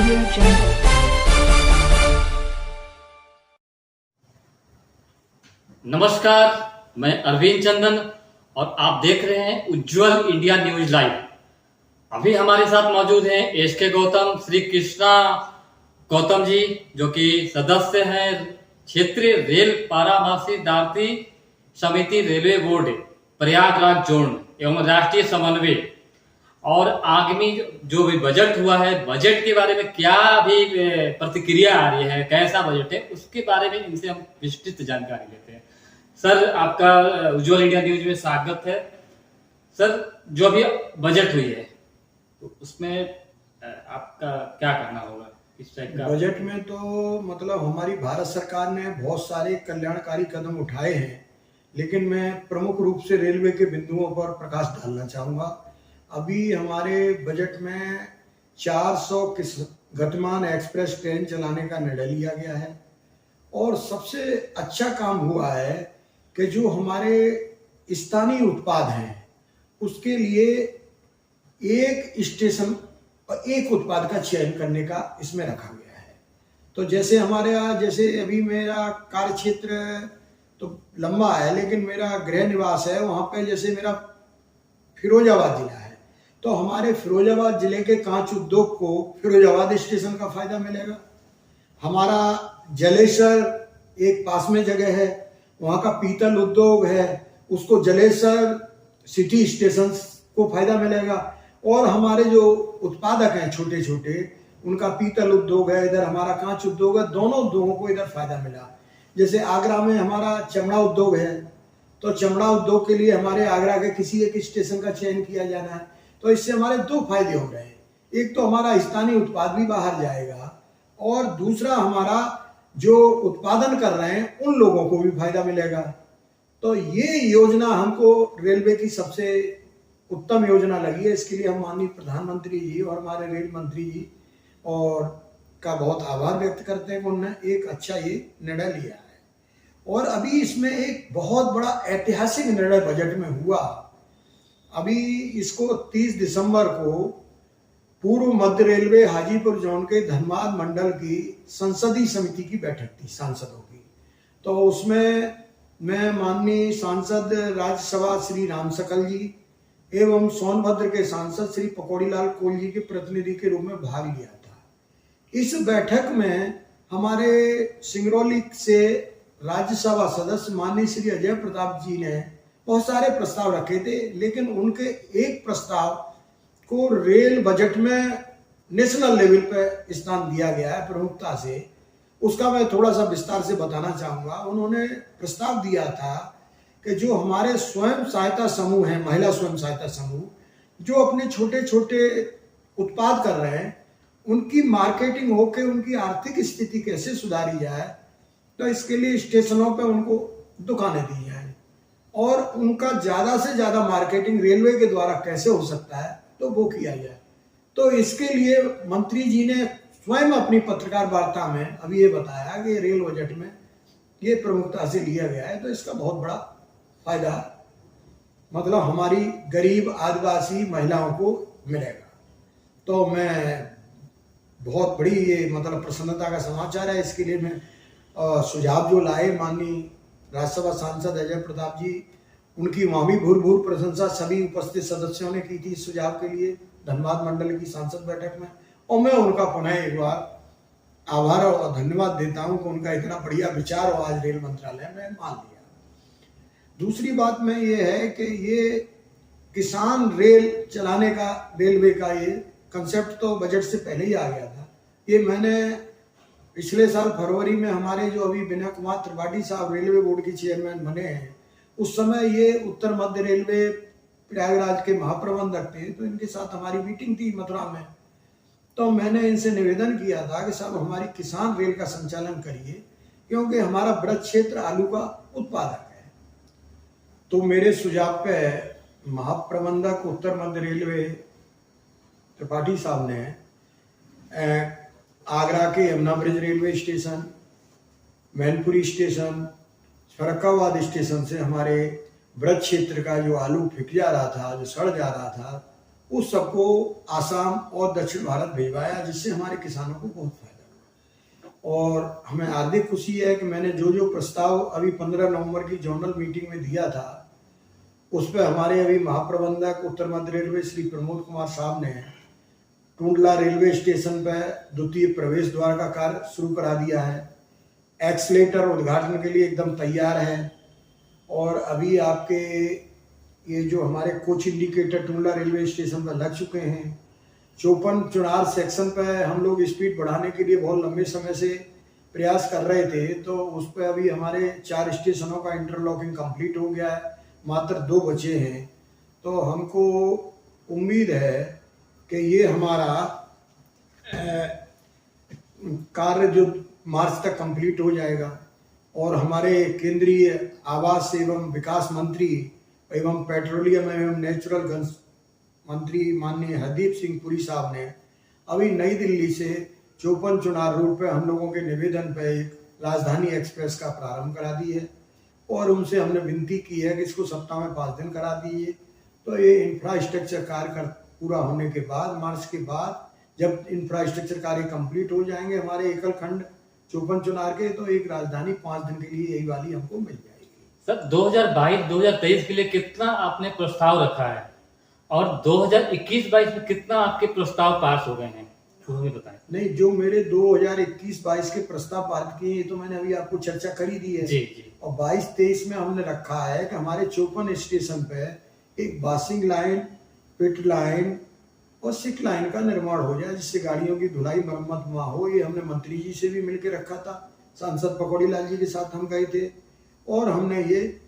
Audio Jungle. नमस्कार, मैं अरविंद चंदन और आप देख रहे हैं उज्ज्वल इंडिया न्यूज लाइव। अभी हमारे साथ मौजूद हैं एसके गौतम, श्री कृष्णा गौतम जी, जो कि सदस्य हैं क्षेत्रीय रेल परामर्शदात्री समिति रेलवे बोर्ड प्रयागराज जोन एवं राष्ट्रीय समन्वय। और आगामी जो भी बजट हुआ है, बजट के बारे में क्या भी प्रतिक्रिया आ रही है, कैसा बजट है, उसके बारे में इनसे हम विस्तृत जानकारी लेते हैं। सर, आपका उज्ज्वल इंडिया न्यूज में स्वागत है। सर, जो अभी बजट हुई है तो उसमें आपका क्या करना होगा? इस टाइप का बजट में तो मतलब हमारी भारत सरकार ने बहुत सारे कल्याणकारी कदम उठाए हैं, लेकिन मैं प्रमुख रूप से रेलवे के बिंदुओं पर प्रकाश डालना चाहूँगा। अभी हमारे बजट में 400 गतिमान एक्सप्रेस ट्रेन चलाने का निर्णय लिया गया है। और सबसे अच्छा काम हुआ है कि जो हमारे स्थानीय उत्पाद हैं उसके लिए एक स्टेशन और एक उत्पाद का चयन करने का इसमें रखा गया है। तो जैसे हमारे यहाँ, जैसे अभी मेरा कार्य क्षेत्र तो लंबा है, लेकिन मेरा गृह निवास है वहाँ पे, जैसे मेरा फिरोजाबाद जिला है, तो हमारे फिरोजाबाद जिले के कांच उद्योग को फिरोजाबाद स्टेशन का फायदा मिलेगा। हमारा जलेसर एक पास में जगह है, वहाँ का पीतल उद्योग है, उसको जलेसर सिटी स्टेशन को फायदा मिलेगा। और हमारे जो उत्पादक हैं छोटे छोटे, उनका पीतल उद्योग है, इधर हमारा कांच उद्योग है, दोनों उद्योगों को इधर फायदा मिला। जैसे आगरा में हमारा चमड़ा उद्योग है, तो चमड़ा उद्योग के लिए हमारे आगरा के किसी एक स्टेशन का चयन किया जाना है। तो इससे हमारे दो फायदे हो रहे हैं, एक तो हमारा स्थानीय उत्पाद भी बाहर जाएगा, और दूसरा हमारा जो उत्पादन कर रहे हैं उन लोगों को भी फायदा मिलेगा। तो ये योजना हमको रेलवे की सबसे उत्तम योजना लगी है। इसके लिए हम माननीय प्रधानमंत्री जी और हमारे रेल मंत्री जी और का बहुत आभार व्यक्त करते हैं कि उन्होंने एक अच्छा ये निर्णय लिया है। और अभी इसमें एक बहुत बड़ा ऐतिहासिक निर्णय बजट में हुआ। अभी इसको 30 दिसंबर को पूर्व मध्य रेलवे हाजीपुर जोन के धनबाद मंडल की संसदीय समिति की बैठक थी सांसदों की। तो उसमें मैं माननीय सांसद राज्यसभा श्री राम सकल जी एवं सोनभद्र के सांसद श्री पकौड़ीलाल कोल जी के प्रतिनिधि के रूप में भाग लिया था। इस बैठक में हमारे सिंगरौली से राज्यसभा सदस्य माननीय श्री अजय प्रताप जी ने बहुत सारे प्रस्ताव रखे थे, लेकिन उनके एक प्रस्ताव को रेल बजट में नेशनल लेवल पे स्थान दिया गया है प्रमुखता से। उसका मैं थोड़ा सा विस्तार से बताना चाहूँगा। उन्होंने प्रस्ताव दिया था कि जो हमारे स्वयं सहायता समूह हैं, महिला स्वयं सहायता समूह, जो अपने छोटे छोटे उत्पाद कर रहे हैं, उनकी मार्केटिंग होकर उनकी आर्थिक स्थिति कैसे सुधारी जाए, तो इसके लिए स्टेशनों पे उनको दुकानें दी जाए और उनका ज़्यादा से ज़्यादा मार्केटिंग रेलवे के द्वारा कैसे हो सकता है तो वो किया जाए। तो इसके लिए मंत्री जी ने स्वयं अपनी पत्रकार वार्ता में अभी ये बताया कि रेल बजट में ये प्रमुखता से लिया गया है। तो इसका बहुत बड़ा फायदा मतलब हमारी गरीब आदिवासी महिलाओं को मिलेगा। तो मैं बहुत बड़ी ये मतलब प्रसन्नता का समाचार है। इसके लिए मैं सुझाव जो लाए माननीय राज्यसभा सांसद अजय प्रताप जी, उनकी वहाँ भी भूर प्रशंसा सभी उपस्थित सदस्यों ने की थी इस सुझाव के लिए धनबाद मंडल की सांसद बैठक में। और मैं उनका पुनः एक बार आभार और धन्यवाद देता हूँ कि उनका इतना बढ़िया विचार हो आज रेल मंत्रालय में मान लिया। दूसरी बात में ये है कि ये किसान रेल चलाने का रेलवे का ये कंसेप्ट तो बजट से पहले ही आ गया था। ये मैंने पिछले साल फरवरी में हमारे जो अभी विनय कुमार त्रिपाठी साहब रेलवे बोर्ड के चेयरमैन बने हैं, उस समय ये उत्तर मध्य रेलवे प्रयागराज के महाप्रबंधक थे, तो इनके साथ हमारी मीटिंग थी मथुरा में। तो मैंने इनसे निवेदन किया था कि साहब हमारी किसान रेल का संचालन करिए, क्योंकि हमारा बृहद क्षेत्र आलू का उत्पादक है। तो मेरे सुझाव पे महाप्रबंधक उत्तर मध्य रेलवे त्रिपाठी साहब ने आगरा के Yamuna bridge railway station, Mainpuri station, Farrukhabad station से हमारे ब्रज क्षेत्र का जो आलू फिक जा रहा था, जो सड़ जा रहा था, उस सबको आसाम और दक्षिण भारत भिजवाया, जिससे हमारे किसानों को बहुत फायदा हुआ। और हमें हार्दिक खुशी है कि मैंने जो जो प्रस्ताव अभी 15 नवंबर की जोनल मीटिंग में दिया था, उस पर हमारे अभी महाप्रबंधक उत्तर मध्य रेलवे श्री प्रमोद कुमार साहब ने टूंडला रेलवे स्टेशन पर द्वितीय प्रवेश द्वार का कार्य शुरू करा दिया है। एक्सलेटर उद्घाटन के लिए एकदम तैयार है। और अभी आपके ये जो हमारे coach indicator Tundla railway station पर लग चुके हैं। चौपन चुनार सेक्शन पर हम लोग स्पीड बढ़ाने के लिए बहुत लंबे समय से प्रयास कर रहे थे, तो उस पर अभी हमारे 4 स्टेशनों का इंटरलॉकिंग कंप्लीट हो गया है, मात्र 2 बचे हैं। तो हमको उम्मीद है कि ये हमारा कार्य जो मार्च तक कंप्लीट हो जाएगा। और हमारे केंद्रीय आवास एवं विकास मंत्री एवं पेट्रोलियम एवं नेचुरल गैस मंत्री माननीय हरदीप सिंह पुरी साहब ने अभी नई दिल्ली से 54 चुनार रूट पर हम लोगों के निवेदन पर एक राजधानी एक्सप्रेस का प्रारंभ करा दी है। और उनसे हमने विनती की है कि इसको सप्ताह में 5 दिन करा दीजिए। तो ये इंफ्रास्ट्रक्चर कार्य पूरा होने के बाद, मार्च के बाद, जब इंफ्रास्ट्रक्चर कार्य कंप्लीट हो जाएंगे हमारे एकल खंड 54 चुनार के, तो एक राजधानी 5 दिन के लिए यही वाली हमको मिल जाएगी। सर 2022-2023 के लिए कितना आपने प्रस्ताव रखा है और 2021-22 में कितना आपके प्रस्ताव पास हो गए हैं, हमें बताएं। नहीं, जो मेरे 2021-22 के प्रस्ताव पारित किए ये तो मैंने अभी आपको चर्चा करी दी है। जी जी। और 22-23 में हमने रखा है कि हमारे 54 स्टेशन पे एक वाशिंग लाइन, पिट लाइन और सिक लाइन का निर्माण हो जाए, जिससे गाड़ियों की धुलाई मरम्मत वहाँ हो। ये हमने मंत्री जी से भी मिलकर रखा था, सांसद पकौड़ी लाल जी के साथ हम गए थे। और हमने ये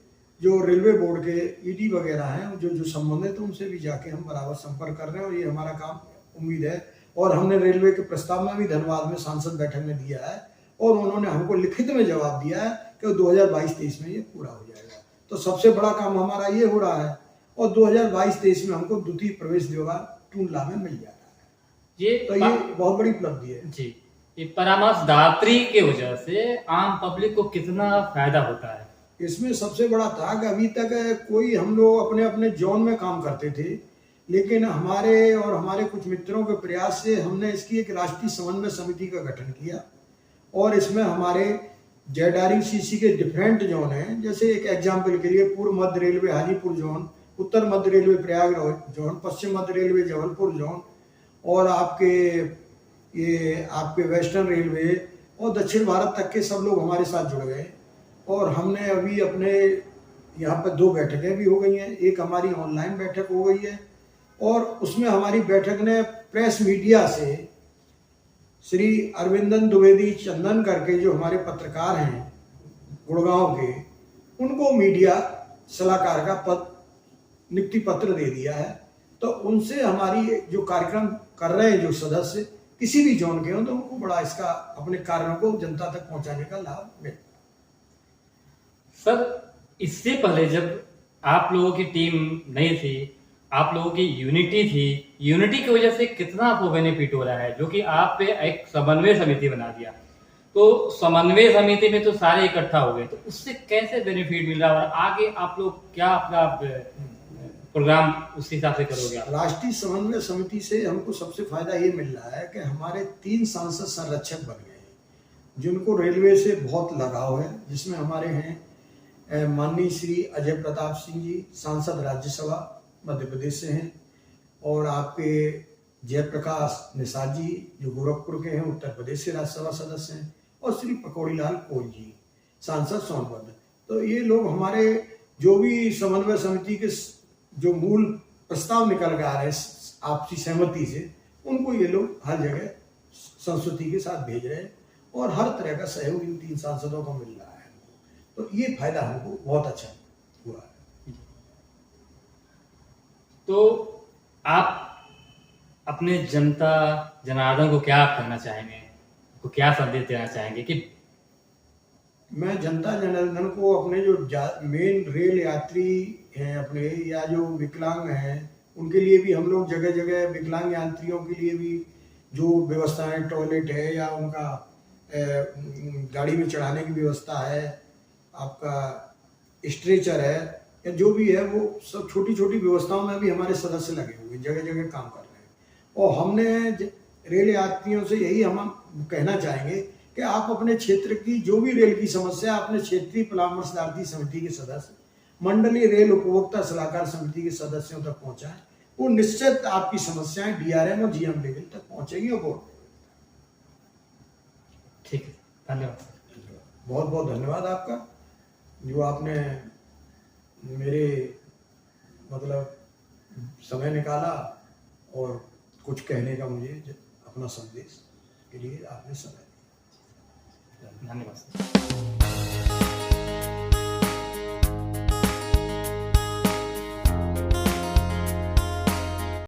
जो रेलवे बोर्ड के ईडी वगैरह हैं जो संबंधित है, उनसे भी जाके हम बराबर संपर्क कर रहे हैं। और ये हमारा काम उम्मीद है। और हमने रेलवे के प्रस्ताव में भी धन्यवाद में सांसद बैठक में दिया है, और उन्होंने हमको लिखित में जवाब दिया है कि 2022-23 में ये पूरा हो जाएगा। तो सबसे बड़ा काम हमारा ये हो रहा है। और 2022-23 में हमको द्वितीय प्रवेश द्वार टूंडला में मिल जा रहा है। ये बहुत बड़ी उपलब्धि है जी। ये परामर्शदात्री के वजह से आम पब्लिक को कितना फायदा होता है? इसमें सबसे बड़ा था कि अभी तक कोई, हम लोग अपने अपने जोन में काम करते थे, लेकिन हमारे और हमारे कुछ मित्रों के प्रयास से हमने इसकी एक राष्ट्रीय समन्वय समिति का गठन किया। और इसमें हमारे JRCC के डिफरेंट जोन हैं। जैसे एक एग्जाम्पल के लिए पूर्व मध्य रेलवे हाजीपुर जोन, उत्तर मध्य रेलवे प्रयागराज जोन, पश्चिम मध्य रेलवे जबलपुर जोन, और आपके वेस्टर्न रेलवे और दक्षिण भारत तक के सब लोग हमारे साथ जुड़ गए। और हमने अभी अपने यहाँ पर 2 बैठकें भी हो गई हैं। एक हमारी ऑनलाइन बैठक हो गई है, और उसमें हमारी बैठक ने प्रेस मीडिया से श्री अरविंदन द्विवेदी चंदन करके जो हमारे पत्रकार हैं गुड़गांव के, उनको मीडिया सलाहकार का पद नियुक्ति पत्र दे दिया है। तो उनसे हमारी जो कार्यक्रम कर रहे हैं जो सदस्य किसी भी जोन के हों, तो उनको बड़ा इसका अपने कार्यों को जनता तक पहुंचाने का लाभ मिलेगा। सर इससे पहले जब आप लोगों की टीम नहीं थी, आप लोगों की यूनिटी थी, यूनिटी की वजह से कितना आपको बेनिफिट हो रहा है, जो कि आप पे एक समन्वय समिति बना दिया। तो समन्वय समिति में तो सारे इकट्ठा हो गए, तो उससे कैसे बेनिफिट मिल रहा है और आगे आप लोग क्या अपना प्रोग्राम उस हिसाब से करोगे? राष्ट्रीय समन्वय समिति से हमको सबसे फायदा ये मिल रहा है कि हमारे 3 सांसद संरक्षक बन गए हैं, जिनको रेलवे से बहुत लगाव है। जिसमें हमारे हैं माननीय श्री अजय प्रताप सिंह जी, सांसद राज्यसभा मध्य प्रदेश से हैं, और आपके जयप्रकाश निषाद जी जो गोरखपुर के हैं, उत्तर प्रदेश से राज्यसभा सदस्य हैं, और श्री पकौड़ी लाल कोल जी, सांसद सोनभद्र। तो ये लोग हमारे जो भी समन्वय समिति के जो मूल प्रस्ताव निकल के आ रहे हैं आपसी सहमति से, उनको ये लोग हर जगह संस्कृति के साथ भेज रहे हैं, और हर तरह का सहयोग इन 3 सांसदों को मिल रहा है। तो ये फायदा हमको बहुत अच्छा हुआ है। तो आप अपने जनता जनार्दन को क्या कहना चाहेंगे, को क्या संदेश देना चाहेंगे? कि मैं जनता जनार्दन को अपने जो मेन रेल यात्री हैं अपने, या जो विकलांग हैं, उनके लिए भी हम लोग जगह जगह विकलांग यात्रियों के लिए भी जो व्यवस्थाएं, टॉयलेट है या उनका गाड़ी में चढ़ाने की व्यवस्था है, आपका स्ट्रेचर है, या जो भी है, वो सब छोटी छोटी व्यवस्थाओं में भी हमारे सदस्य लगे हुए, जगह जगह काम कर रहे हैं। और हमने रेल यात्रियों से यही हम कहना चाहेंगे कि आप अपने क्षेत्र की जो भी रेल की समस्या अपने क्षेत्रीय परामर्शदात्री समिति के सदस्य, मंडलीय रेल उपभोक्ता सलाहकार समिति के सदस्यों तक पहुंचाएं। वो निश्चित आपकी समस्याएं डीआरएम और जीएम लेवल तक पहुंचेगी और बोर्ड लेवल तक। ठीक है, धन्यवाद। बहुत बहुत धन्यवाद आपका, जो आपने मेरे मतलब समय निकाला और कुछ कहने का मुझे अपना संदेश के लिए आपने समय दिया। धन्यवाद।